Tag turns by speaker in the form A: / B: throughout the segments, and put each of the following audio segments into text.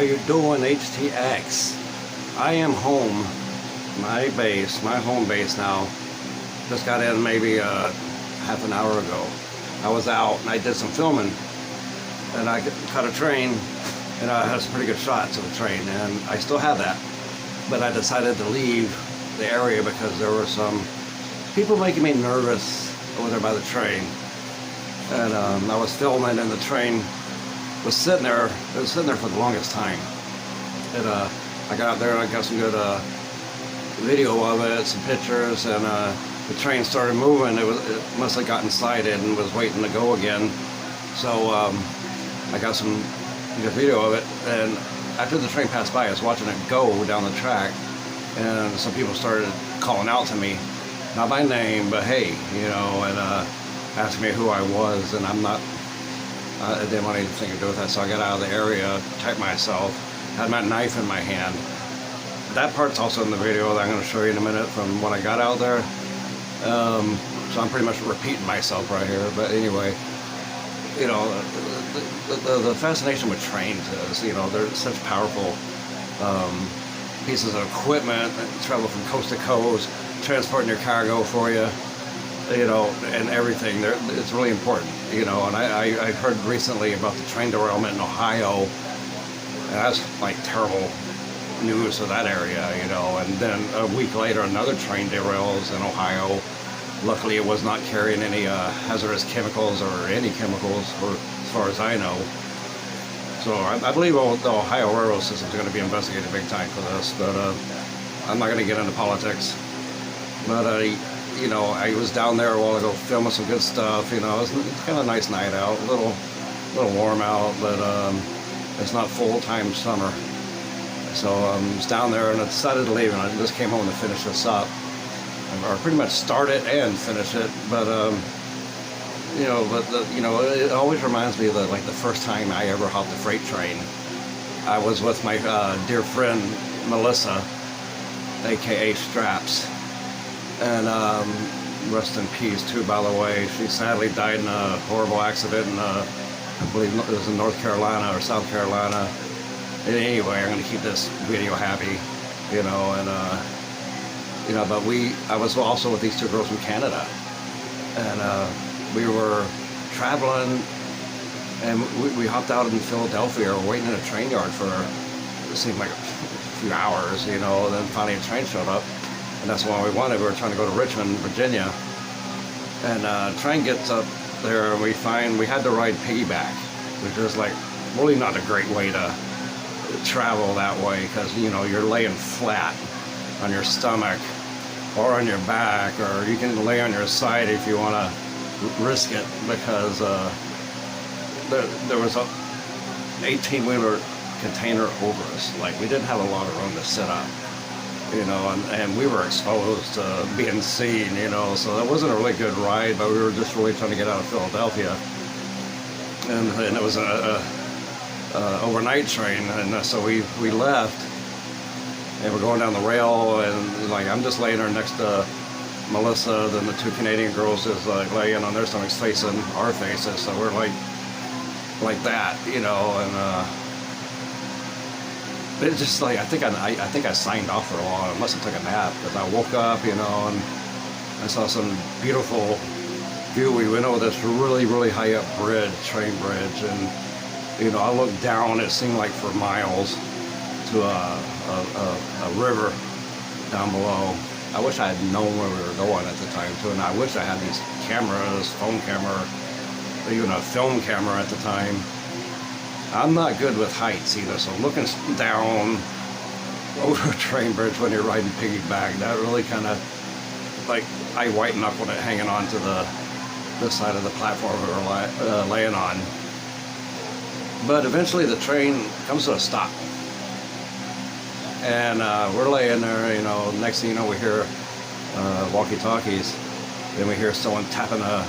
A: you doing, HTX? I am home. My home base now. Just got in maybe half an hour ago. I was out and I did some filming, and I caught a train, and I had some pretty good shots of the train, and I still have that. But I decided to leave the area because there were some people making me nervous over there by the train. And I was filming, and the train was sitting there. It was sitting there for the longest time. And I got out there and I got some good video of it, some pictures, and the train started moving. It must have gotten sighted and was waiting to go again. So I got some good video of it, and after the train passed by, I was watching it go down the track, and some people started calling out to me, not by name, but hey, you know, and asking me who I was, and I didn't want anything to do with that, so I got out of the area, protect myself, had my knife in my hand. That part's also in the video that I'm going to show you in a minute from when I got out there. So I'm pretty much repeating myself right here, but anyway, you know, the fascination with trains is, you know, they're such powerful pieces of equipment that travel from coast to coast, transporting your cargo for you, you know, and everything. It's really important, you know. And I heard recently about the train derailment in Ohio, and that's like terrible news for that area, you know. And then a week later, another train derails in Ohio. Luckily, it was not carrying any hazardous chemicals or any chemicals, as far as I know. So I believe the Ohio railroad system is going to be investigated big time for this, but I'm not going to get into politics. But you know, I was down there a while ago filming some good stuff. You know, it's kind of a nice night out, a little warm out, but it's not full-time summer. So I was down there and I decided to leave, and I just came home to finish this up, or pretty much start it and finish it. But you know, you know, it always reminds me of the first time I ever hopped a freight train. I was with my dear friend Melissa, aka Straps, and rest in peace too, by the way. She sadly died in a horrible accident in I believe it was in North Carolina or South Carolina. And anyway, I'm going to keep this video happy, you know, and you know, but I was also with these two girls from Canada, and we were traveling, and we hopped out in Philadelphia, or waiting in a train yard for, it seemed like a few hours, you know, and then finally a train showed up, and that's the one we wanted. We were trying to go to Richmond, Virginia, and train gets up there, and we had to ride piggyback, which is like really not a great way to travel that way, because, you know, you're laying flat on your stomach or on your back, or you can lay on your side if you want to risk it, because there was a 18-wheeler container over us. Like, we didn't have a lot of room to sit up, you know, and we were exposed to being seen, you know, so that wasn't a really good ride, but we were just really trying to get out of Philadelphia, and it was a overnight train, and so we left, and we're going down the rail, and like I'm just laying there next to Melissa, then the two Canadian girls is like laying on their stomachs facing our faces, so we're like that, you know, and it's just like I think I signed off for a while. I must have took a nap, because I woke up, you know, and I saw some beautiful view. We went over this really high up train bridge, and you know, I looked down, it seemed like for miles, to a river down below. I wish I had known where we were going at the time, too, and I wish I had these cameras, phone camera, or even a film camera at the time. I'm not good with heights either, so looking down over a train bridge when you're riding piggyback, that really kind of, like, I white knuckled it hanging on to this side of the platform we were laying on. But eventually the train comes to a stop, and we're laying there, you know. Next thing you know, we hear walkie-talkies, then we hear someone tapping a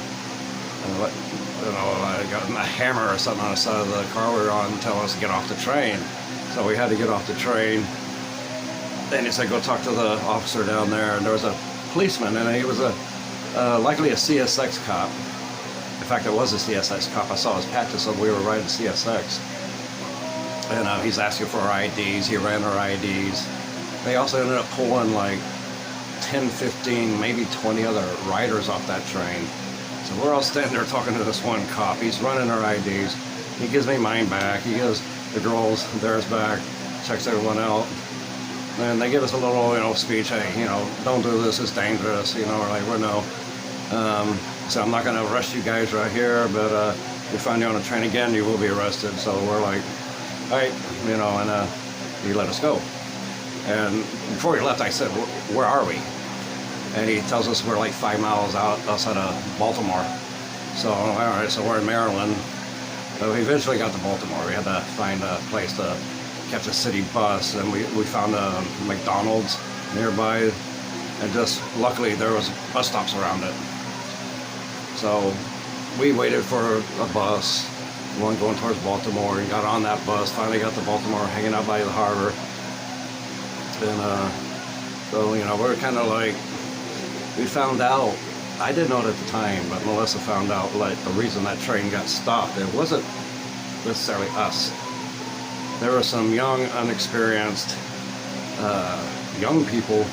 A: hammer or something on the side of the car we were on, telling us to get off the train. So we had to get off the train. Then he said, go talk to the officer down there, and there was a policeman, and he was likely a CSX cop. In fact, it was a CSX cop. I saw his patches, so we were riding CSX. and he's asking for our IDs. He ran our IDs. They also ended up pulling like 10, 15, maybe 20 other riders off that train. So we're all standing there talking to this one cop. He's running our IDs. He gives me mine back. He gives the girls theirs back. Checks everyone out. And they give us a little, speech. Hey, don't do this. It's dangerous. We're like, well, no. So I'm not going to arrest you guys right here, but if we find you on a train again, you will be arrested. So we're like, all right, and he let us go. And before he left, I said, where are we? And he tells us we're like 5 miles outside of Baltimore. So, all right, so we're in Maryland. So we eventually got to Baltimore. We had to find a place to catch a city bus, and we found a McDonald's nearby, and just luckily there was bus stops around it. So we waited for a bus, one going towards Baltimore, and got on that bus. Finally got to Baltimore, hanging out by the harbor. And so we were kind of like, we found out, I didn't know it at the time, but Melissa found out like the reason that train got stopped. It wasn't necessarily us. There were some young, unexperienced young people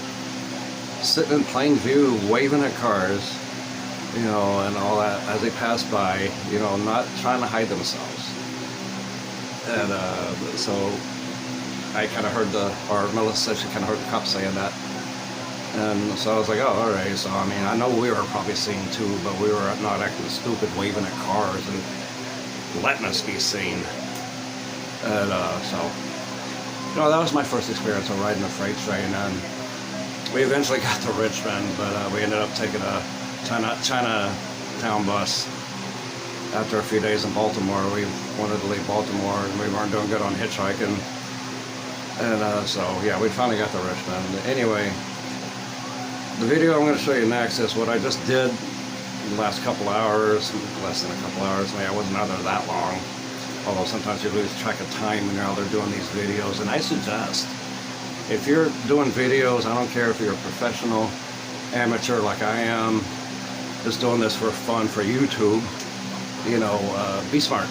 A: sitting in plain view, waving at cars, and all that as they passed by, not trying to hide themselves. And so I kind of heard Melissa said she kind of heard the cops saying that. And so I was like, oh, all right. So, I know we were probably seen too, but we were not acting stupid, waving at cars and letting us be seen. And so, that was my first experience of riding a freight train. And we eventually got to Richmond, but we ended up taking a Chinatown bus. After a few days in Baltimore, we wanted to leave Baltimore, and we weren't doing good on hitchhiking. And so, yeah, we finally got to Richmond. Anyway, the video I'm going to show you next is what I just did in the last couple hours, less than a couple hours. I wasn't out there that long, although sometimes you lose track of time when you're out there doing these videos. And I suggest, if you're doing videos, I don't care if you're a professional, amateur like I am, just doing this for fun for YouTube, be smart.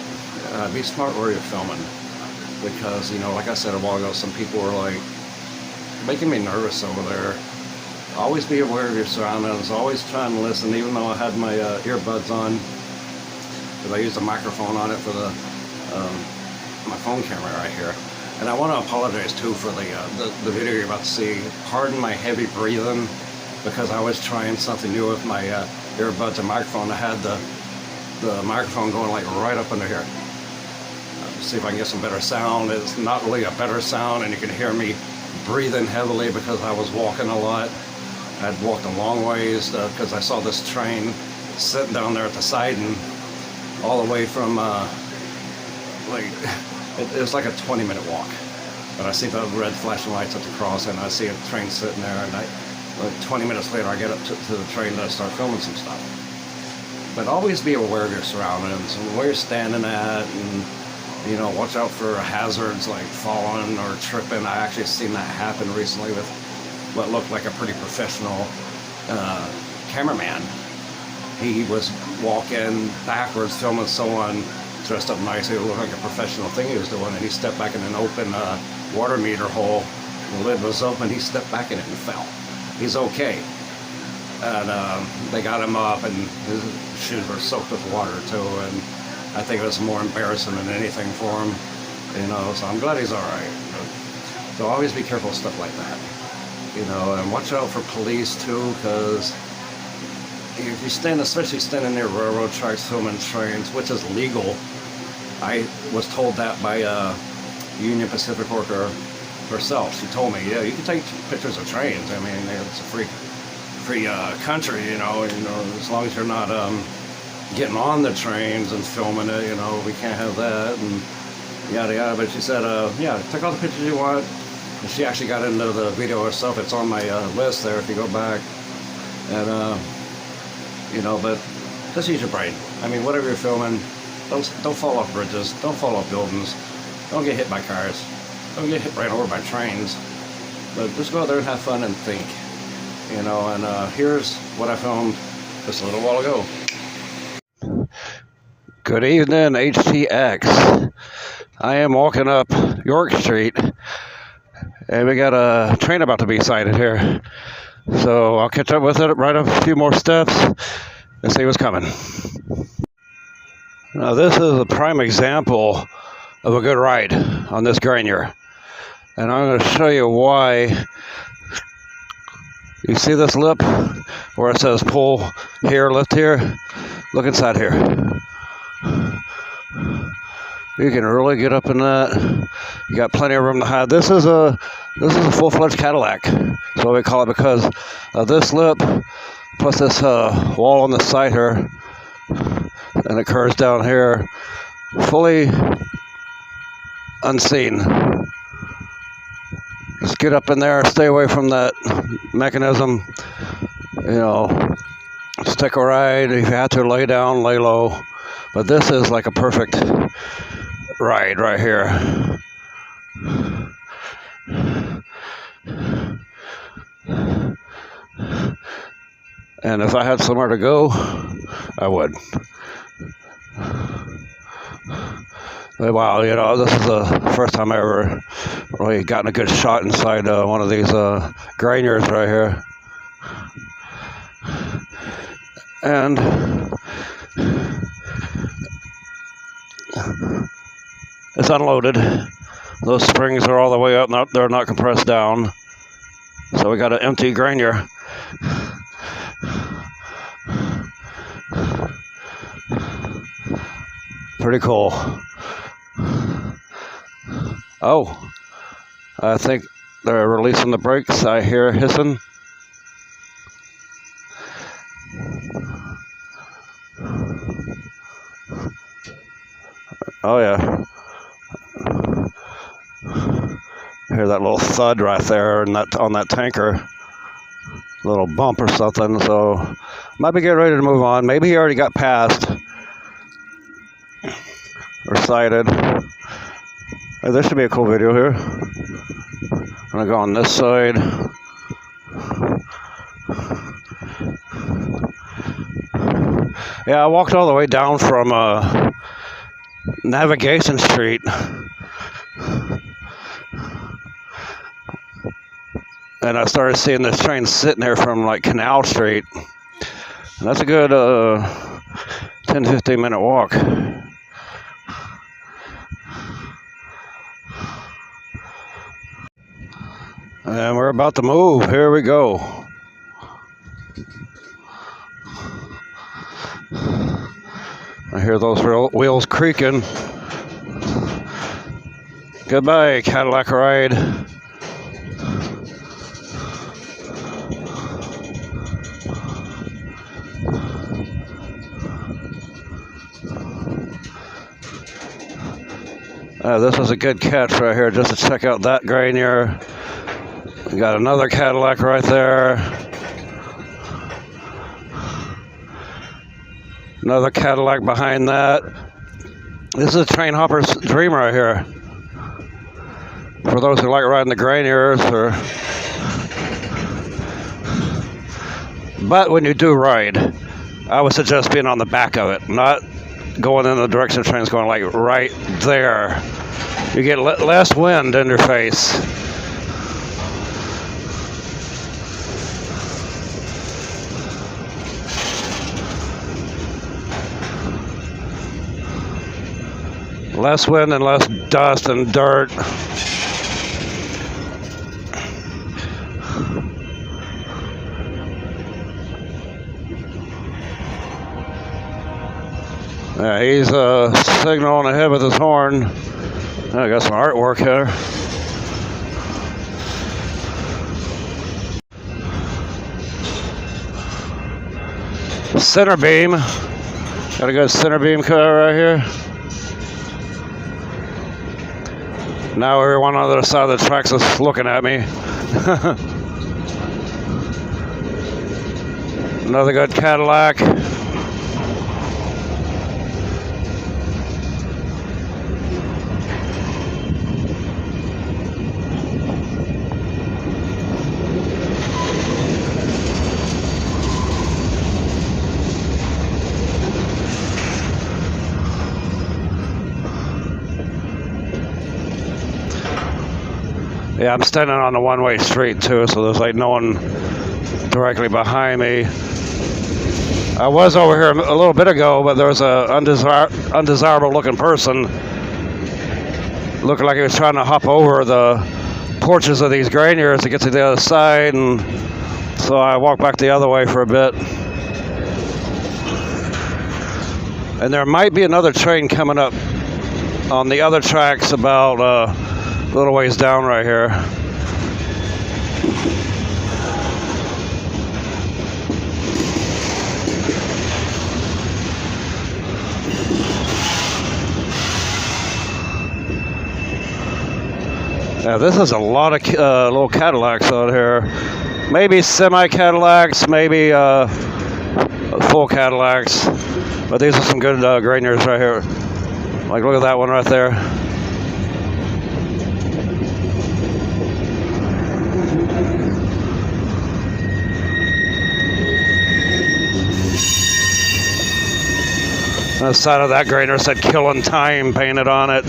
A: Be smart where you're filming. Because, like I said a while ago, some people were like making me nervous over there. Always be aware of your surroundings. Always try and listen, even though I had my earbuds on, because I used a microphone on it for the my phone camera right here. And I want to apologize too for the video you're about to see. Pardon my heavy breathing, because I was trying something new with my earbuds and microphone. I had the microphone going like right up under here. See if I can get some better sound. It's not really a better sound, and you can hear me breathing heavily because I was walking a lot. I'd walked a long ways because I saw this train sitting down there at the siding all the way from it was like a 20-minute walk. But I see the red flashing lights at the crossing, and I see a train sitting there, and like 20 minutes later I get up to the train to start filming some stuff. But always be aware of your surroundings and where you're standing at, and watch out for hazards like falling or tripping. I actually seen that happen recently with what looked like a pretty professional cameraman. He was walking backwards, filming someone dressed up nicely. It looked like a professional thing he was doing, and he stepped back in an open water meter hole. The lid was open. He stepped back in it and fell. He's okay. And they got him up, and his shoes were soaked with water too, and I think it was more embarrassing than anything for him, so I'm glad he's all right. So always be careful of stuff like that, and watch out for police too, because if you especially standing near railroad tracks filming trains, which is legal. I was told that by a Union Pacific worker herself. She told me, yeah, you can take pictures of trains. It's a free country, as long as you're not getting on the trains and filming it, we can't have that, and yada yada. But she said, yeah, take all the pictures you want. And she actually got into the video herself. It's on my list there if you go back. And but just use your brain. Whatever you're filming, don't fall off bridges, don't fall off buildings, don't get hit by cars, don't get hit right over by trains. But just go out there and have fun and think, and here's what I filmed just a little while ago. Good evening, HTX. I am walking up York Street, and we got a train about to be sighted here. So I'll catch up with it, ride up a few more steps, and see what's coming. Now this is a prime example of a good ride on this Grainier. And I'm going to show you why. You see this lip where it says pull here, lift here? Look inside here. You can really get up in that. You got plenty of room to hide. This is a full-fledged Cadillac. That's what we call it, because of this lip plus this wall on the side here, and it curves down here, fully unseen. Just get up in there, stay away from that mechanism. You know, stick a ride. If you have to lay down, lay low. But this is like a perfect ride right here. And if I had somewhere to go, I would. But wow, you know, this is the first time I ever really gotten a good shot inside one of these Grainiers right here. And it's unloaded. Those springs are all the way up, they're not compressed down. So we got an empty Grainier. Pretty cool. Oh, I think they're releasing the brakes. I hear hissing. Oh yeah. Hear that little thud right there, and that on that tanker, little bump or something. So might be getting ready to move on. Maybe he already got passed or sighted. Hey, this should be a cool video here. I'm gonna go on this side. Yeah, I walked all the way down from Navigation Street. And I started seeing this train sitting there from like Canal Street. And that's a good 10-15 minute walk. And we're about to move. Here we go. I hear those wheels creaking. Goodbye, Cadillac ride. This was a good catch right here, just to check out that Grainier. We got another Cadillac right there. Another Cadillac behind that. This is a train hopper's dream right here. For those who like riding the Grainiers, but when you do ride, I would suggest being on the back of it, not going in the direction the train's going, like right there. You get less wind in your face. Less wind and less dust and dirt. Yeah, he's signaling ahead with his horn. I got some artwork here. Center beam. Got a good center beam car right here. Now everyone on the other side of the tracks is looking at me. Another good Cadillac. Yeah, I'm standing on a one-way street too, so there's like no one directly behind me. I was over here a little bit ago, but there was a undesirable looking person looking like he was trying to hop over the porches of these Grainiers to get to the other side, and so I walked back the other way for a bit. And there might be another train coming up on the other tracks about a little ways down right here. Yeah, this is a lot of little Cadillacs out here. Maybe semi-Cadillacs, maybe full Cadillacs. But these are some good Grainiers right here. Like, look at that one right there. The side of that Grainier said "Killing Time" painted on it.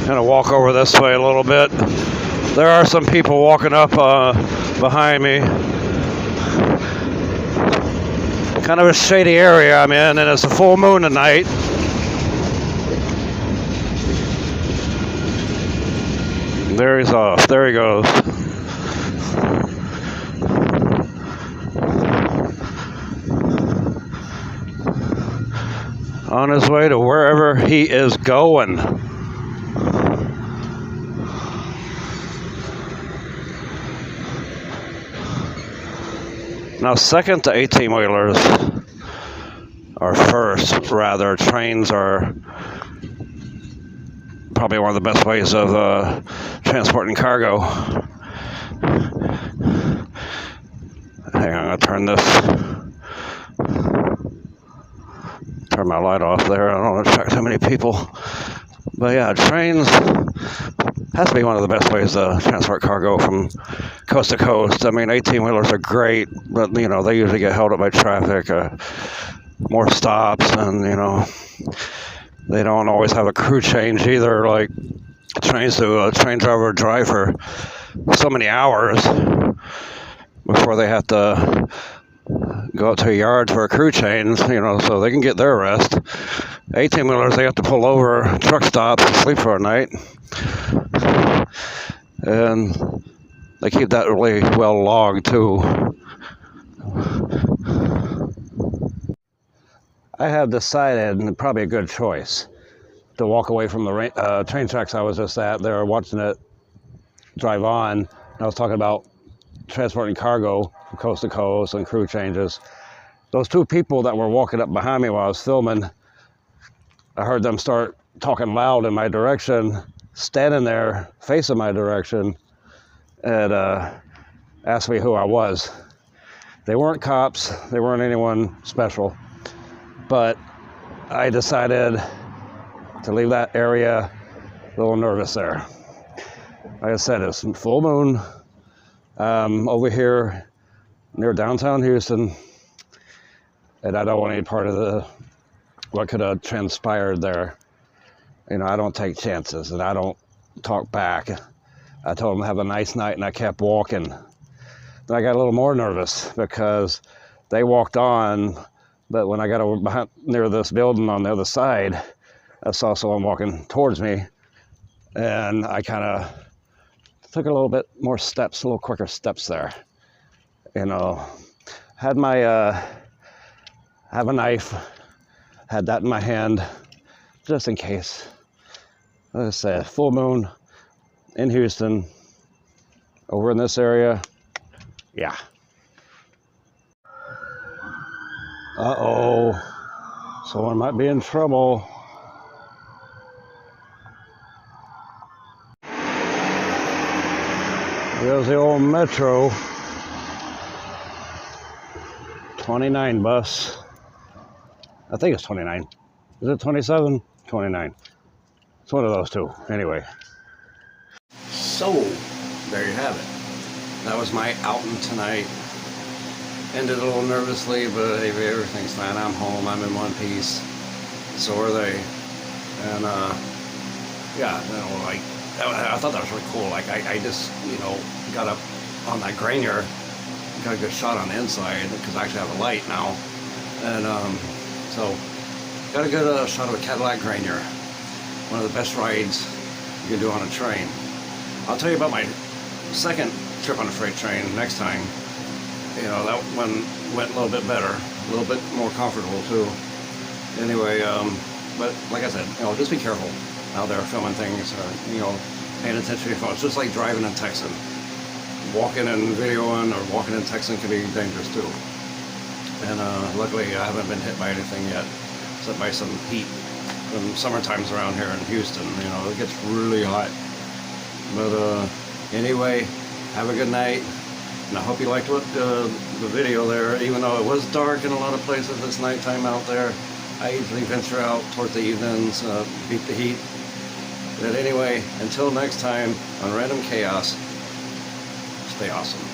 A: Gonna walk over this way a little bit. There are some people walking up behind me. Kind of a shady area I'm in, and it's a full moon tonight. There he's off. There he goes. On his way to wherever he is going. Now, second to 18-wheelers, or first, rather, trains are probably one of the best ways of transporting cargo. Hang on, I'm going to turn my light off there. I don't want to attract too many people. But yeah, trains has to be one of the best ways to transport cargo from coast to coast. I mean, 18-wheelers are great, but, you know, they usually get held up by traffic, more stops, and, you know, they don't always have a crew change either. Like, trains do, a train driver drive for so many hours before they have to go out to a yard for a crew change, you know, so they can get their rest. 18-wheelers, they have to pull over truck stops and sleep for a night. And they keep that really well logged too. I have decided, and probably a good choice, to walk away from the train tracks I was just at. They were watching it drive on. I was talking about transporting cargo from coast to coast and crew changes. Those two people that were walking up behind me while I was filming, I heard them start talking loud in my direction, standing there facing my direction, and asked me who I was. They weren't cops, they weren't anyone special, but I decided to leave that area a little nervous there. Like I said, it's full moon over here near downtown Houston, and I don't want any part of what could have transpired there. You know, I don't take chances, and I don't talk back. I told them to have a nice night, and I kept walking. Then I got a little more nervous because they walked on, but when I got over near this building on the other side, I saw someone walking towards me, and I kind of took a little bit more steps, a little quicker steps there. You know, had my, have a knife, had that in my hand, just in case. As I said, full moon in Houston, over in this area. Yeah. Uh-oh. Someone might be in trouble. There's the old Metro 29 bus. I think it's 29. Is it 27? 29. It's one of those two. Anyway. So, there you have it. That was my outing tonight. Ended a little nervously, but everything's fine. I'm home. I'm in one piece. So are they. And, yeah, you know, like, I thought that was really cool. Like, I just, you know, got up on that Grainier, got a good shot on the inside, because I actually have a light now. And, so, got a good shot of a Cadillac Grainier. One of the best rides you can do on a train. I'll tell you about my second trip on a freight train next time. You know, that one went a little bit better, a little bit more comfortable too. Anyway, but like I said, you know, just be careful out there filming things, you know, paying attention to your phone. It's just like driving and texting. Walking and videoing or walking and texting can be dangerous too. And luckily I haven't been hit by anything yet, except by some heat. When summertime's around here in Houston, you know, it gets really hot. But anyway, have a good night. And I hope you liked what the video there. Even though it was dark in a lot of places, it's nighttime out there. I usually venture out towards the evenings, beat the heat. But anyway, until next time on Random Chaos, stay awesome.